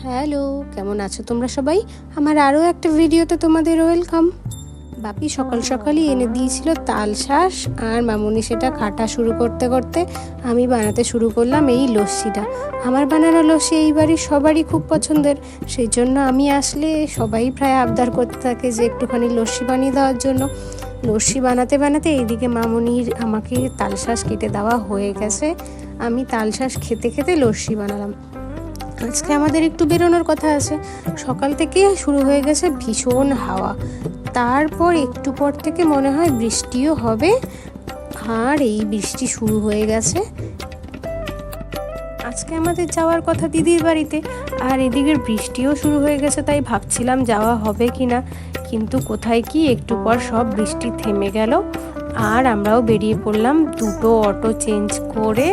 Hello, কেমন আছো তোমরা সবাই? আমার আরও একটা ভিডিওতে তোমাদের ওয়েলকাম। বাপি সকাল সকালই এনে দিয়েছিল তাল শাঁস, আর মামুনি সেটা কাটা শুরু করতে করতে আমি বানাতে শুরু করলাম এই লস্যিটা। আমার বানানো লস্যি এই বাড়ির সবারই খুব পছন্দের, সেই জন্য আমি আসলে সবাই প্রায় আবদার করতে থাকে যে একটুখানি লস্যি বানিয়ে দেওয়ার জন্য। লস্যি বানাতে বানাতে এইদিকে মামুনির আমাকে তাল শাঁস কেটে দেওয়া হয়ে গেছে। আমি তাল শাঁস খেতে খেতে লস্যি বানালাম। আজকে আমাদের একটু বেরোনোর কথা আছে। সকাল থেকে শুরু হয়ে গেছে ভীষণ হাওয়া, তারপর একটু পর থেকে মনে হয় বৃষ্টিও হবে, আর এই বৃষ্টি শুরু হয়ে গেছে। আজকে আমাদের যাওয়ার কথা দিদির বাড়িতে, আর এদিকের বৃষ্টিও শুরু হয়ে গেছে, তাই ভাবছিলাম যাওয়া হবে কি না, কিন্তু কোথায় কি একটু পর সব বৃষ্টি থেমে গেল, আর আমরাও বেরিয়ে পড়লাম। দুটো অটো চেঞ্জ করে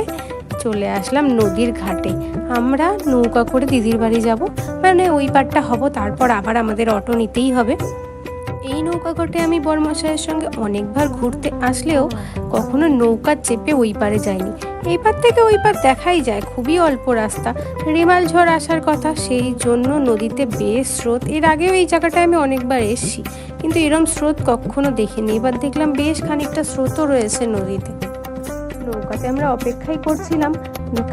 চলে আসলাম নদীর ঘাটে। আমরা নৌকা করে দিদির বাড়ি যাব, মানে ওই পারটা হব, তারপর আবার আমাদের অটো নিতেই হবে। এই নৌকা করে আমি বরমশাইয়ের সঙ্গে অনেকবার ঘুরতে আসলেও কখনো নৌকা চেপে ওই পারে যাইনি। এই পার থেকে ওই পার দেখাই যায়, খুবই অল্প রাস্তা। রেমাল ঝড় আসার কথা, সেই জন্য নদীতে বেশ স্রোত। এর আগেও এই জায়গাটায় আমি অনেকবার এসেছি, কিন্তু এরম স্রোত কখনো দেখিনি। এবার দেখলাম বেশ খানিকটা স্রোতও রয়েছে নদীতে। নৌকাতে আমরা অপেক্ষাই করছিলাম,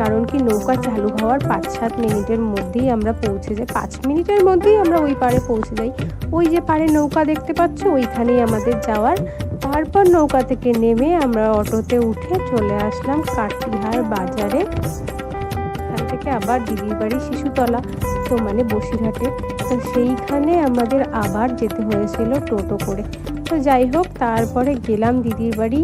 কারণ কি নৌকা চালু হওয়ার 5-7 মিনিটের মধ্যেই আমরা পৌঁছে যাই। 5 মিনিটের মধ্যেই আমরা ওই পারে পৌঁছে যাই। ওই যে পারে নৌকা দেখতে পাচ্ছ, ওইখানেই আমাদের যাওয়ার। তারপর নৌকা থেকে নেমে আমরা অটোতে উঠে চলে আসলাম কাটিহার বাজারে। এখান থেকে আবার দিদির বাড়ি শিশুতলা, তো মানে বসিরহাটে, তো সেইখানে আমাদের আবার যেতে হয়েছিল টোটো করে। তো যাই হোক, তারপরে গেলাম দিদির বাড়ি।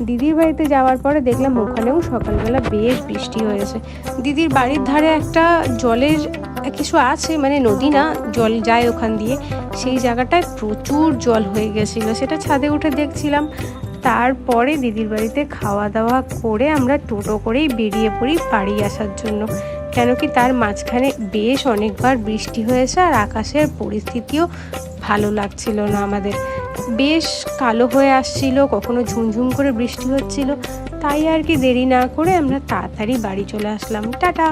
দিদির বাড়িতে যাওয়ার পরে দেখলাম ওখানেও সকালবেলা বেশ বৃষ্টি হয়েছে। দিদির বাড়ির ধারে একটা জলের কিছু আছে, মানে নদী না, জল যায় ওখান দিয়ে, সেই জায়গাটায় প্রচুর জল হয়ে গেছিলো। সেটা ছাদে উঠে দেখছিলাম। তারপরে দিদির বাড়িতে খাওয়া দাওয়া করে আমরা টোটো করেই বেরিয়ে পড়ি বাড়ি আসার জন্য, কেন কি তার মাঝখানে বেশ অনেকবার বৃষ্টি হয়েছে, আর আকাশের পরিস্থিতিও ভালো লাগছিল না আমাদের। বেশ কালো হয়ে আসছিল, কখনো ঝুমঝুম করে বৃষ্টি হচ্ছিল, তাই আর কি দেরি না করে আমরা তাড়াতাড়ি বাড়ি চলে আসলাম। টাটা।